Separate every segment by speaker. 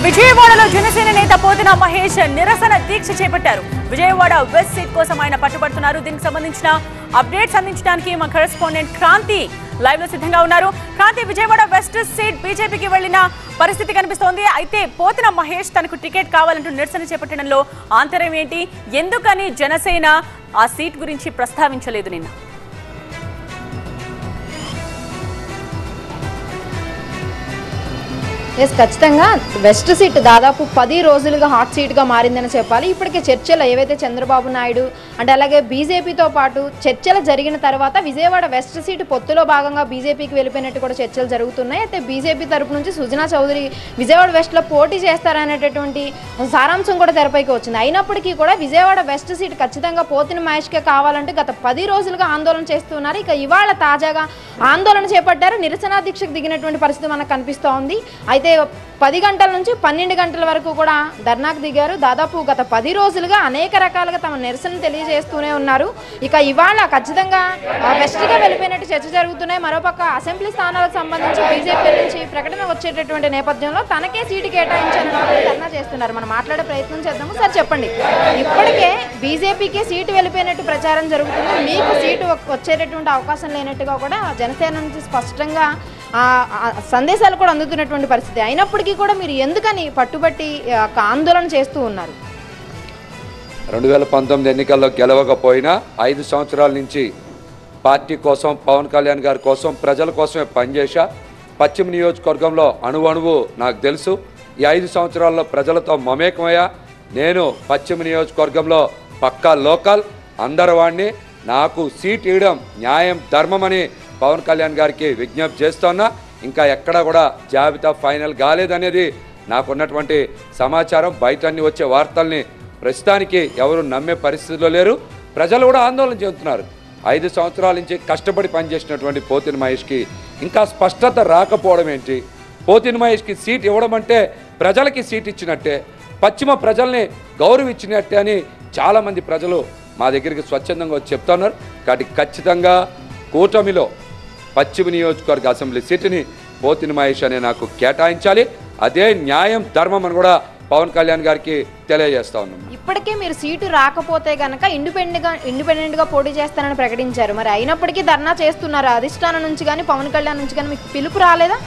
Speaker 1: విజయవాడలో జనసేన నేత పోతిన మహేష్ నిరసన దీక్ష చేపట్టారు. విజయవాడ వెస్ట్ సీట్ కోసం ఆయన పట్టుబడుతున్నారు. దీనికి సంబంధించిన అప్డేట్స్ అందించడానికి మా కరెస్పాండెంట్ క్రాంతి లైవ్ లో సిద్ధంగా ఉన్నారు. క్రాంతి, విజయవాడ వెస్ట్ సీట్ బీజేపీకి వెళ్లిన పరిస్థితి కనిపిస్తోంది. అయితే పోతిన మహేష్ తనకు టికెట్ కావాలంటూ నిరసన చేపట్టడంలో ఆంతర్యం ఏంటి? ఎందుకని జనసేన ఆ సీట్ గురించి ప్రస్తావించలేదు నిన్న?
Speaker 2: ఎస్, ఖచ్చితంగా వెస్ట్ సీట్ దాదాపు 10 రోజులుగా హాట్ సీట్గా మారిందని చెప్పాలి. ఇప్పటికే చర్చలు ఏవైతే చంద్రబాబు నాయుడు అంటే అలాగే బీజేపీతో పాటు చర్చలు జరిగిన తర్వాత విజయవాడ వెస్ట్ సీటు పొత్తులో భాగంగా బీజేపీకి వెళ్ళిపోయినట్టు కూడా చర్చలు జరుగుతున్నాయి. అయితే బీజేపీ తరపు నుంచి సుజనా చౌదరి విజయవాడ వెస్ట్లో పోటీ చేస్తారనేటటువంటి సారాంశం కూడా తెరపైకి వచ్చింది. అయినప్పటికీ కూడా విజయవాడ వెస్ట్ సీట్ ఖచ్చితంగా పోతిన మహేష్కే కావాలంటూ గత 10 రోజులుగా ఆందోళన చేస్తున్నారు. ఇక ఇవాళ తాజాగా ఆందోళన చేపట్టారు. నిరసన దీక్షకు దిగినటువంటి పరిస్థితి మనకు కనిపిస్తోంది. అయితే 10 గంటల నుంచి 12 గంటల వరకు కూడా ధర్నాకు దిగారు. దాదాపు గత 10 రోజులుగా అనేక రకాలుగా తమ నిరసన తెలియజేస్తూనే ఉన్నారు. ఇక ఇవాళ ఖచ్చితంగా వెస్ట్గా వెళ్ళిపోయినట్టు చర్చ జరుగుతున్నాయి. మరోపక్క అసెంబ్లీ స్థానాలకు సంబంధించి బీజేపీ నుంచి ప్రకటన వచ్చేటటువంటి నేపథ్యంలో తనకే సీటు కేటాయించాలని ధర్నా చేస్తున్నారు. మనం మాట్లాడే ప్రయత్నం చేద్దాము. సార్ చెప్పండి, ఇప్పటికే బీజేపీకి సీటు వెళ్ళిపోయినట్టు ప్రచారం జరుగుతుంది. మీకు సీటు వచ్చేటటువంటి అవకాశం లేనట్టుగా కూడా జనసేన నుంచి స్పష్టంగా సందేశాలు కూడా అందుతున్నటువంటి పరిస్థితి. అయినప్పటికీ కూడా మీరు ఎందుకని పట్టుబట్టి ఆందోళన చేస్తూ ఉన్నారు?
Speaker 3: 2019 ఎన్నికల్లో గెలవకపోయినా 5 సంవత్సరాల నుంచి పార్టీ కోసం, పవన్ కళ్యాణ్ గారి కోసం, ప్రజల కోసమే పనిచేశా. పశ్చిమ నియోజకవర్గంలో అణువణువు నాకు తెలుసు. ఈ 5 సంవత్సరాల్లో ప్రజలతో మమేకమయ్యా. నేను పశ్చిమ నియోజకవర్గంలో పక్కా లోకల్ అందరవాణ్ణి. నాకు సీట్ ఇవ్వడం న్యాయం, ధర్మమని పవన్ కళ్యాణ్ గారికి విజ్ఞప్తి చేస్తున్నా. ఇంకా ఎక్కడా కూడా జాబితా ఫైనల్ కాలేదనేది నాకున్నటువంటి సమాచారం. బయట అన్ని వచ్చే వార్తల్ని ప్రస్తుతానికి ఎవరు నమ్మే పరిస్థితిలో లేరు. ప్రజలు కూడా ఆందోళన చెందుతున్నారు. 5 సంవత్సరాల నుంచి కష్టపడి పనిచేసినటువంటి పోతిన మహేష్కి ఇంకా స్పష్టత రాకపోవడం ఏంటి? పోతిన మహేష్కి సీట్ ఇవ్వడం అంటే ప్రజలకి సీట్ ఇచ్చినట్టే, పశ్చిమ ప్రజల్ని గౌరవించినట్టే అని చాలామంది ప్రజలు మా దగ్గరికి స్వచ్ఛందంగా వచ్చి చెప్తున్నారు. కాబట్టి ఖచ్చితంగా కూటమిలో పశ్చిమ నియోజకవర్గ అసెంబ్లీ సీటుని పోతిన మహేష్ అనే నాకు కేటాయించాలి. అదే న్యాయం, ధర్మం అని కూడా పవన్ కళ్యాణ్ గారికి తెలియజేస్తా ఉన్నాం.
Speaker 2: ఇప్పటికే మీరు సీటు రాకపోతే కనుక ఇండిపెండెంట్గా పోటీ చేస్తానని ప్రకటించారు. మరి అయినప్పటికీ ధర్నా చేస్తున్నారు. అధిష్టానం నుంచి కానీ పవన్ కళ్యాణ్ నుంచి కానీ మీకు పిలుపు రాలేదా?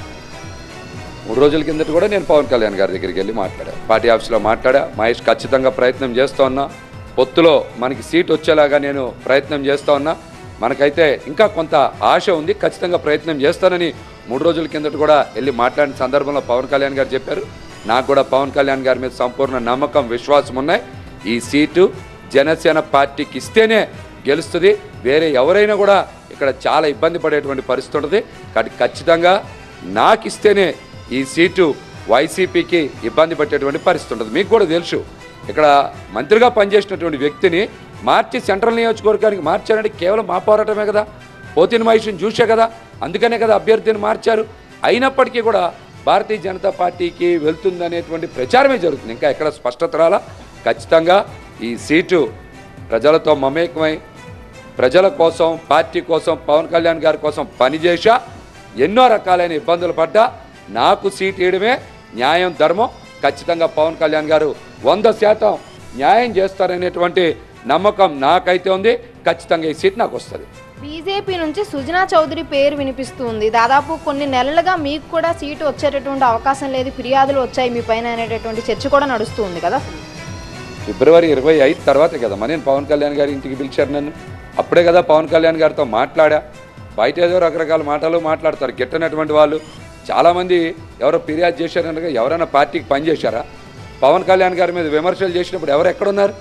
Speaker 3: 3 రోజుల కిందట కూడా నేను పవన్ కళ్యాణ్ గారి దగ్గరికి వెళ్ళి మాట్లాడా, పార్టీ ఆఫీస్లో మాట్లాడా. మహేష్ ఖచ్చితంగా ప్రయత్నం చేస్తూ ఉన్నా. పొత్తులో మనకి సీట్ వచ్చేలాగా నేను ప్రయత్నం చేస్తూ ఉన్నా. మనకైతే ఇంకా కొంత ఆశ ఉంది. ఖచ్చితంగా ప్రయత్నం చేస్తానని 3 రోజుల కిందట కూడా వెళ్ళి మాట్లాడిన సందర్భంలో పవన్ కళ్యాణ్ గారు చెప్పారు. నాకు కూడా పవన్ కళ్యాణ్ గారి మీద సంపూర్ణ నమ్మకం, విశ్వాసం ఉన్నాయి. ఈ సీటు జనసేన పార్టీకి ఇస్తేనే గెలుస్తుంది. వేరే ఎవరైనా కూడా ఇక్కడ చాలా ఇబ్బంది పడేటువంటి పరిస్థితి ఉంటుంది. కాబట్టి ఖచ్చితంగా నాకు ఇస్తేనే ఈ సీటు వైసీపీకి ఇబ్బంది పట్టేటువంటి పరిస్థితి ఉంటుంది. మీకు కూడా తెలుసు, ఇక్కడ మంత్రిగా పనిచేసినటువంటి వ్యక్తిని మార్చి సెంట్రల్ నియోజకవర్గానికి మార్చారంటే కేవలం మా పోరాటమే కదా, పోతిన మహేష్ని చూసే కదా, అందుకనే కదా అభ్యర్థిని మార్చారు. అయినప్పటికీ కూడా భారతీయ జనతా పార్టీకి వెళ్తుందనేటువంటి ప్రచారమే జరుగుతుంది. ఇంకా ఎక్కడ స్పష్టత రాలా. ఖచ్చితంగా ఈ సీటు ప్రజలతో మమేకమై ప్రజల కోసం, పార్టీ కోసం, పవన్ కళ్యాణ్ గారి కోసం పనిచేసా. ఎన్నో రకాలైన ఇబ్బందులు పడ్డా. నాకు సీట్ ఇవ్వడమే న్యాయం, ధర్మం. ఖచ్చితంగా పవన్ కళ్యాణ్ గారు 100% న్యాయం చేస్తారనేటువంటి నమ్మకం నాకైతే ఉంది. ఖచ్చితంగా ఈ సీట్ నాకు వస్తుంది.
Speaker 2: బీజేపీ నుంచి సుజనా చౌదరి పేరు వినిపిస్తుంది. దాదాపు కొన్ని నెలలుగా మీకు కూడా సీటు వచ్చేటటువంటి అవకాశం లేదు, ఫిర్యాదులు వచ్చాయి మీ పైన అనేటటువంటి చర్చ కూడా నడుస్తుంది కదా.
Speaker 3: ఫిబ్రవరి 25 తర్వాత కదా నేను పవన్ కళ్యాణ్ గారి ఇంటికి పిలిచారు నన్ను. అప్పుడే కదా పవన్ కళ్యాణ్ గారితో మాట్లాడా. బయట ఏదో రకరకాల మాటలు మాట్లాడతారు గిట్టనటువంటి వాళ్ళు. చాలామంది ఎవరో ఫిర్యాదు చేశారనగా ఎవరైనా పార్టీకి పనిచేశారా? పవన్ కళ్యాణ్ గారి మీద విమర్శలు చేసినప్పుడు ఎవరు ఎక్కడున్నారు?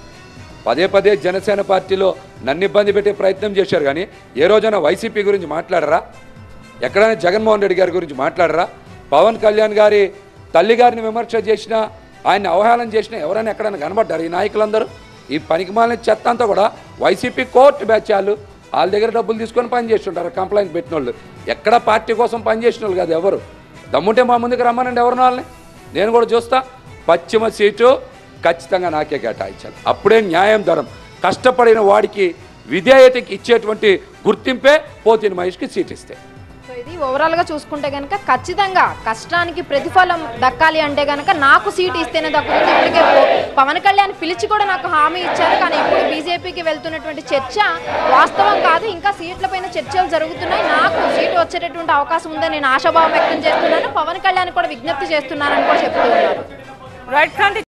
Speaker 3: పదే జనసేన పార్టీలో నన్ను ఇబ్బంది పెట్టే ప్రయత్నం చేశారు. కానీ ఏ రోజైనా వైసీపీ గురించి మాట్లాడరా? ఎక్కడైనా జగన్మోహన్ రెడ్డి గారి గురించి మాట్లాడరా? పవన్ కళ్యాణ్ గారి తల్లి గారిని విమర్శ చేసినా, ఆయన్ని అవహేళన చేసినా ఎవరైనా ఎక్కడైనా కనబడ్డారు? ఈ నాయకులందరూ ఈ పనికిమాలిన చెత్త అంతా కూడా వైసీపీ కోర్టు బ్యాచ్ వాళ్ళ దగ్గర డబ్బులు తీసుకొని పనిచేస్తుంటారు. కంప్లైంట్ పెట్టిన వాళ్ళు ఎక్కడ పార్టీ కోసం పనిచేసిన వాళ్ళు కాదు ఎవరు. దమ్ముంటే మా ముందుకు రమ్మనండి ఎవరిన వాళ్ళని, నేను కూడా చూస్తా. పశ్చిమ సీటు ఖచ్చితంగా నాకే కేటాయించాలి. అప్పుడే న్యాయం, ధరం. కష్టపడిన వాడికి విధేయతకి ఇచ్చేటువంటి గుర్తింపే పోతిన మహేష్కి సీట్ ఇస్తే.
Speaker 2: సో ఇది ఓవరాల్ గా చూసుకుంటే గనక ఖచ్చితంగా కష్టానికి ప్రతిఫలం దక్కాలి అంటే గనక నాకు సీట్ ఇస్తేనే దక్కుతుంది. ఇప్పటికే పవన్ కళ్యాణ్ పిలిచి కూడా నాకు హామీ ఇచ్చారు. కానీ ఇప్పుడు బీజేపీకి వెళ్తున్నటువంటి చర్చ వాస్తవం కాదు, ఇంకా సీట్లపైన చర్చలు జరుగుతున్నాయి. నాకు సీటు వచ్చేటటువంటి అవకాశం ఉందని నేను ఆశాభావం వ్యక్తం చేస్తున్నాను. పవన్ కళ్యాణ్ కూడా విజ్ఞప్తి చేస్తున్నానని కూడా చెప్తూ ఉన్నారు.
Speaker 1: రైట్ క్రాంతి.